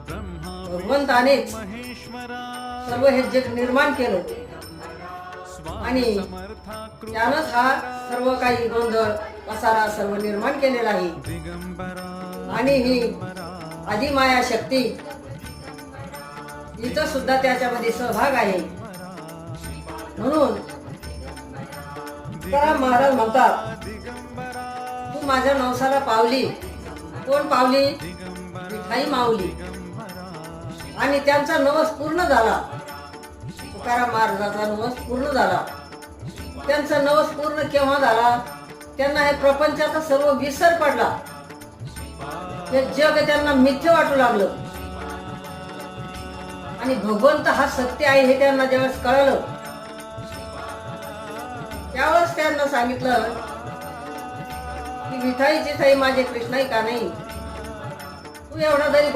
भगवंतानेच सर्व हे जग निर्माण केलं आणि त्यानंच हा सर्व काही गोंधळ पसारा सर्व निर्माण केलेला आहे. आणि ही आदिमाया शक्ती हिचा सुद्धा त्याच्यामध्ये सहभाग आहे. म्हणून तुकाराम महाराज म्हणतात, तू माझ्या नवसाला पावली. कोण पावली? विठाई माऊली. आणि त्यांचा नवस पूर्ण झाला. तुकाराम महाराजांचा नवस पूर्ण झाला. त्यांचा नवस पूर्ण केव्हा झाला? त्यांना हे प्रपंचाचा सर्व विसर पडला. हे जग त्यांना मिथ्य वाटू लागलं आणि भगवंत हा सत्य आहे हे त्यांना ज्यावेळेस कळलं, त्यावेळेस त्यांना सांगितलं की विठाईची थाई माझे कृष्णाई का नाही. तू एवढा जरी